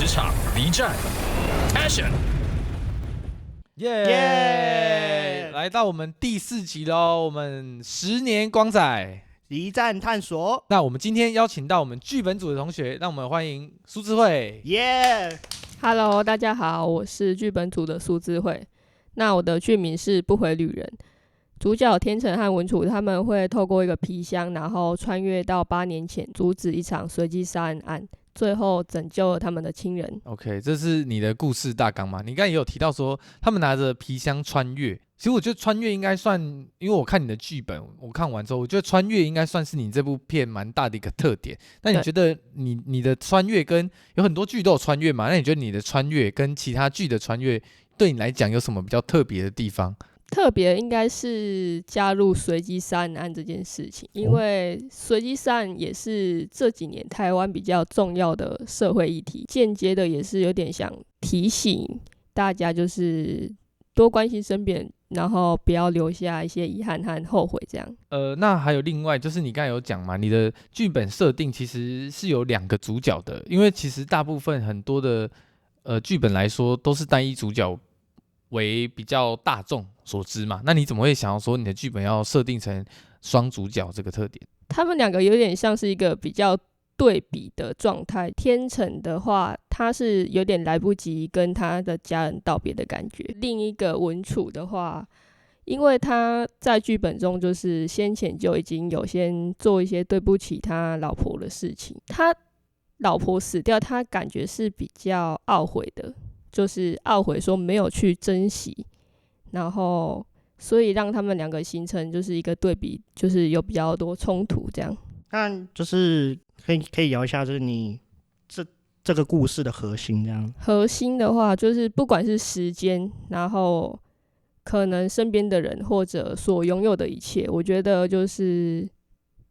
场 B 站 Passion， 耶！来到我们第4集喽，我们10年光仔离站探索。那我们今天邀请到我们剧本组的同学，让我们欢迎苏智慧。耶！ Hello， 大家好，我是剧本组的苏智慧。那我的剧名是《不回旅人》，主角天成和文楚他们会透过一个皮箱，然后穿越到8年前，阻止一场随机杀人案，最后拯救了他们的亲人。OK， 这是你的故事大纲吗？你刚才也有提到说他们拿着皮箱穿越，其实我觉得穿越应该算，因为我看你的剧本，我看完之后，我觉得穿越应该算是你这部片蛮大的一个特点。那你觉得你的穿越跟有很多剧都有穿越嘛？那你觉得你的穿越跟其他剧的穿越对你来讲有什么比较特别的地方？特别应该是加入随机杀人案这件事情，因为随机杀人也是这几年台湾比较重要的社会议题，间接的也是有点想提醒大家，就是多关心身边人，然后不要留下一些遗憾和后悔这样。那还有另外就是你刚才有讲嘛，你的剧本设定其实是有2个主角的，因为其实大部分很多的剧本来说都是单一主角为比较大众所知嘛，那你怎么会想要说你的剧本要设定成双主角这个特点？他们2个有点像是一个比较对比的状态。天成的话，他是有点来不及跟他的家人道别的感觉。另一个文楚的话，因为他在剧本中就是先前就已经有先做一些对不起他老婆的事情，他老婆死掉，他感觉是比较懊悔的，就是懊悔说没有去珍惜，然后所以让他们2个形成就是一个对比，就是有比较多冲突这样。那就是可以聊一下，就是你这个故事的核心这样。核心的话，就是不管是时间，然后可能身边的人或者所拥有的一切，我觉得就是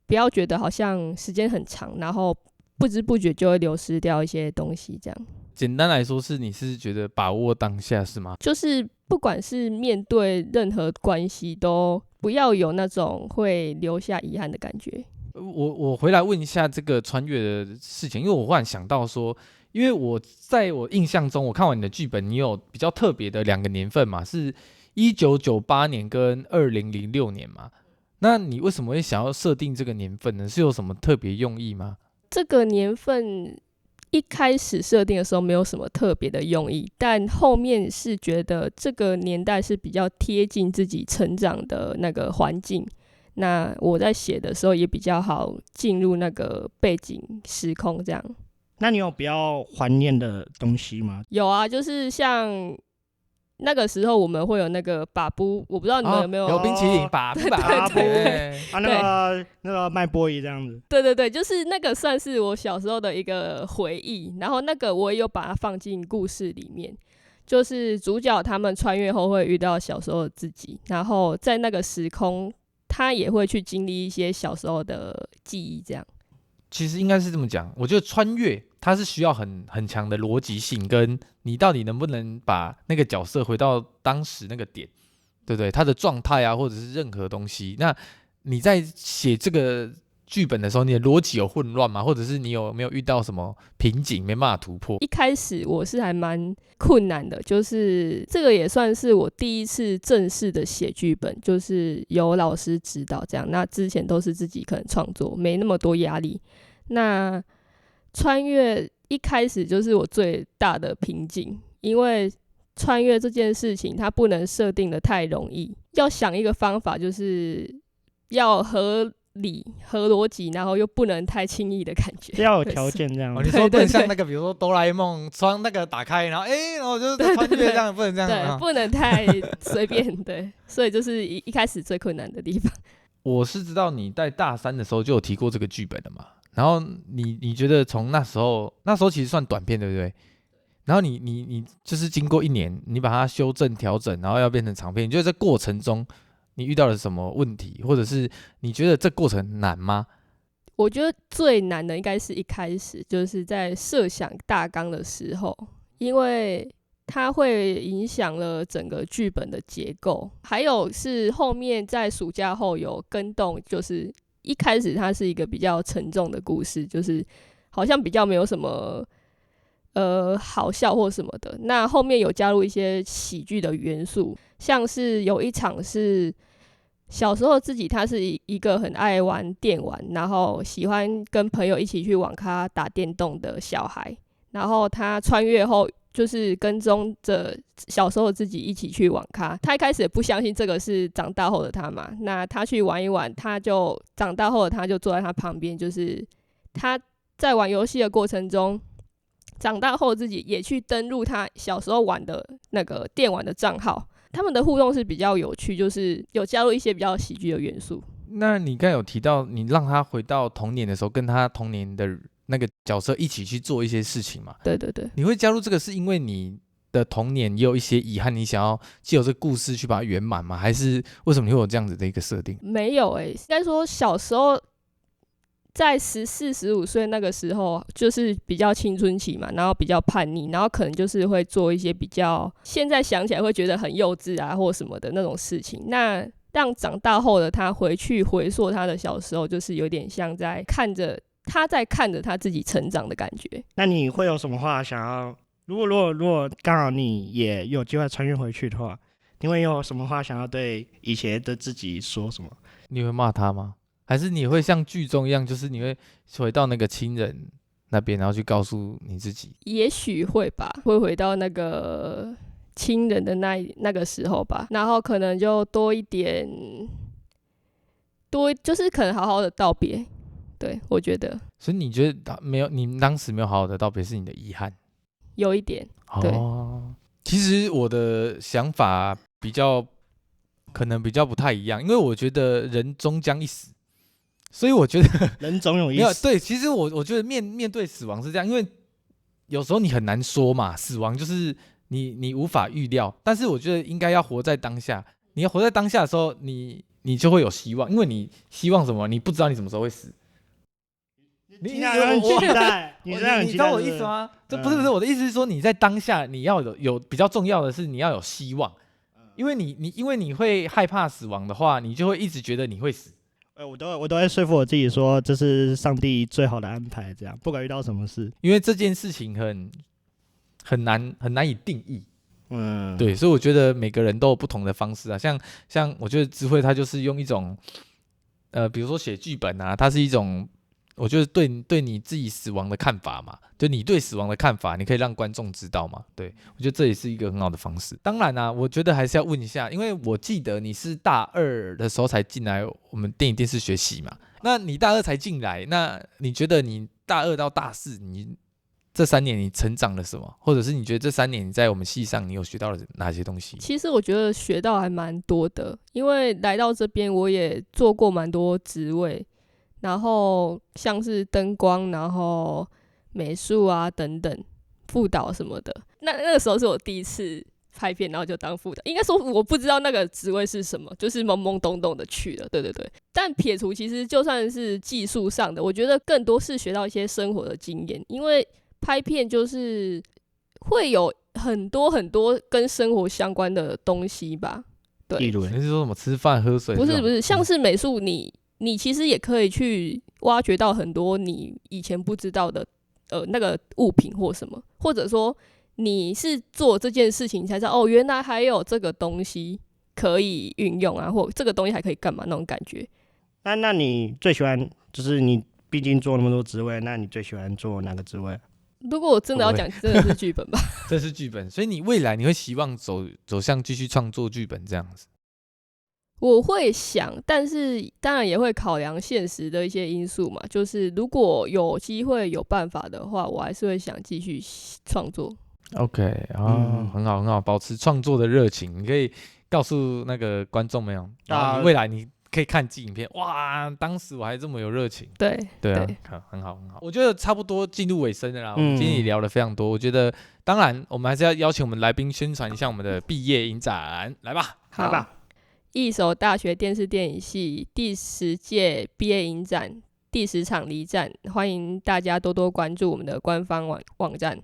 不要觉得好像时间很长，然后不知不觉就会流失掉一些东西这样。简单来说你是觉得把握当下是吗？就是不管是面对任何关系，都不要有那种会留下遗憾的感觉。我回来问一下这个穿越的事情，因为我忽然想到说，因为我在我印象中，我看完你的剧本，你有比较特别的2个年份嘛，是1998年跟2006年嘛。那你为什么会想要设定这个年份呢？是有什么特别用意吗？这个年份一开始设定的时候没有什么特别的用意，但后面是觉得这个年代是比较贴近自己成长的那个环境，那我在写的时候也比较好进入那个背景时空这样。那你有比较怀念的东西吗？有啊，就是像那个时候我们会有那个把布，我不知道你们有没有、有冰淇淋把布把布那个卖波衣这样子。对对对，就是那个算是我小时候的一个回忆，然后那个我也有把它放进故事里面，就是主角他们穿越后会遇到小时候的自己，然后在那个时空他也会去经历一些小时候的记忆这样。其实应该是这么讲，我觉得穿越它是需要很强的逻辑性，跟你到底能不能把那个角色回到当时那个点，对不对？他的状态啊，或者是任何东西。那你在写这个剧本的时候，你的逻辑有混乱吗？或者是你有没有遇到什么瓶颈没办法突破？一开始我是还蛮困难的，就是这个也算是我第一次正式的写剧本，就是有老师指导这样。那之前都是自己可能创作，没那么多压力。那穿越一开始就是我最大的瓶颈，因为穿越这件事情它不能设定的太容易，要想一个方法，就是要合理合逻辑，然后又不能太轻易的感觉，要有条件这样子。你说不能像那个比如说哆啦 A 梦窗那个打开，然后然后就是穿越这样，不能这样，对，不能太随便。对，所以就是一开始最困难的地方。我是知道你在大3的时候就有提过这个剧本的嘛，然后你觉得从那时候其实算短片对不对？然后你就是经过1年，你把它修正调整，然后要变成长片，你觉得这过程中你遇到了什么问题，或者是你觉得这过程难吗？我觉得最难的应该是一开始就是在设想大纲的时候，因为它会影响了整个剧本的结构，还有是后面在暑假后有更动，就是一开始它是一个比较沉重的故事，就是好像比较没有什么好笑或什么的。那后面有加入一些喜剧的元素，像是有一场是小时候自己他是一个很爱玩电玩，然后喜欢跟朋友一起去网咖打电动的小孩，然后他穿越后就是跟踪着小时候自己一起去网咖。他一开始也不相信这个是长大后的他嘛，那他去玩一玩，他就长大后的他就坐在他旁边，就是他在玩游戏的过程中，长大后自己也去登录他小时候玩的那个电玩的账号。他们的互动是比较有趣，就是有加入一些比较喜剧的元素。那你刚才有提到，你让他回到童年的时候，跟他童年的那个角色一起去做一些事情嘛？对对对，你会加入这个是因为你的童年也有一些遗憾，你想要藉由这个故事去把它圆满吗？还是为什么你会有这样子的一个设定？没有应该说小时候在14、15岁那个时候，就是比较青春期嘛，然后比较叛逆，然后可能就是会做一些比较现在想起来会觉得很幼稚啊或什么的那种事情。那让长大后的他回去回溯他的小时候，就是有点像在看着他自己成长的感觉。那你会有什么话想要？如果刚好你也有机会穿越回去的话，你会有什么话想要对以前的自己说什么？你会骂他吗？还是你会像剧中一样，就是你会回到那个亲人那边，然后去告诉你自己？也许会吧，会回到那个亲人的那个时候吧，然后可能就多一点，就是可能好好的道别。对，我觉得所以你觉得没有，你当时没有好好的道别是你的遗憾？有一点。对，其实我的想法可能比较不太一样，因为我觉得人终将一死，所以我觉得人总有一死。对，其实我觉得面对死亡是这样，因为有时候你很难说嘛，死亡就是你无法预料，但是我觉得应该要活在当下。你要活在当下的时候，你就会有希望，因为你希望什么，你不知道你什么时候会死。你很期待，你知道我的意思吗？这不是我的意思是说，你在当下你要有比较重要的是你要有希望，因为你会害怕死亡的话，你就会一直觉得你会死。我都会说服我自己说，这是上帝最好的安排，这样不管遇到什么事，因为这件事情很难以定义。对，所以我觉得每个人都有不同的方式啊，像我觉得智慧他就是用一种比如说写剧本啊，它是一种我觉得对你自己死亡的看法嘛，就你对死亡的看法，你可以让观众知道嘛。对，我觉得这也是一个很好的方式。当然啊，我觉得还是要问一下，因为我记得你是大2的时候才进来我们电影电视学系嘛，那你大2才进来，那你觉得你大2到大4，你这3年你成长了什么？或者是你觉得这3年你在我们系上你有学到了哪些东西？其实我觉得学到还蛮多的，因为来到这边我也做过蛮多职位，然后像是灯光，然后美术啊等等，副导什么的。那个时候是我第一次拍片，然后就当副导。应该说我不知道那个职位是什么，就是懵懵懂懂的去了。对对对。但撇除其实就算是技术上的，我觉得更多是学到一些生活的经验，因为拍片就是会有很多很多跟生活相关的东西吧。对，你是说什么吃饭喝水？不是，像是美术你其实也可以去挖掘到很多你以前不知道的那个物品或什么，或者说你是做这件事情才知道哦，原来还有这个东西可以运用啊，或这个东西还可以干嘛那种感觉。那你最喜欢就是你毕竟做那么多职位，那你最喜欢做哪个职位？如果我真的要讲，真的是剧本吧。这是剧本，所以你未来你会希望走向继续创作剧本这样子？我会想，但是当然也会考量现实的一些因素嘛。就是如果有机会有办法的话，我还是会想继续创作。OK 很好很好，保持创作的热情。你可以告诉那个观众没有，你未来你可以看影片，哇，当时我还这么有热情。对啊，很好很好。我觉得差不多进入尾声了啦。我们今天也聊了非常多，我觉得当然我们还是要邀请我们来宾宣传一下我们的毕业影展，来吧，好吧。一手大学电视电影系第10届毕业影展第10场离站，欢迎大家多多关注我们的官方网站。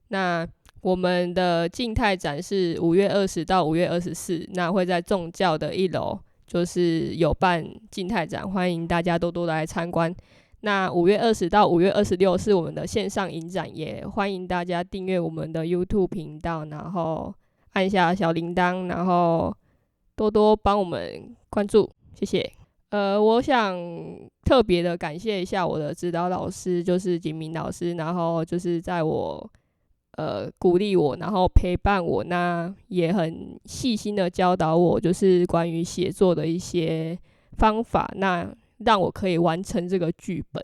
那我们的静态展是5月20到5月24，那会在仲教的1楼，就是有办静态展，欢迎大家多多来参观。那5月20到5月26是我们的线上影展，也欢迎大家订阅我们的 YouTube 频道，然后按下小铃铛，然后多多帮我们关注，谢谢。我想特别的感谢一下我的指导老师，就是景明老师，然后就是在我鼓励我，然后陪伴我，那也很细心的教导我，就是关于写作的一些方法，那让我可以完成这个剧本。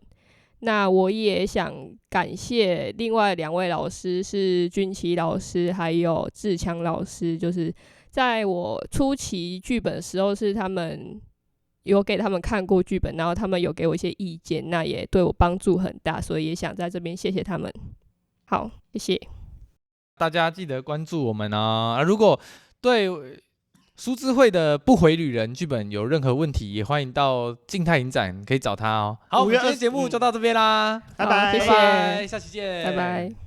那我也想感谢另外2位老师，是君琪老师还有志强老师，就是在我初期剧本的时候，是他们有给他们看过剧本，然后他们有给我一些意见，那也对我帮助很大，所以也想在这边谢谢他们。好，谢谢大家，记得关注我们啊！如果对苏智慧的《不回旅人》剧本有任何问题，也欢迎到静态影展可以找他哦。好，我们今天节目就到这边啦，拜拜，谢谢，拜拜，下期见，拜拜。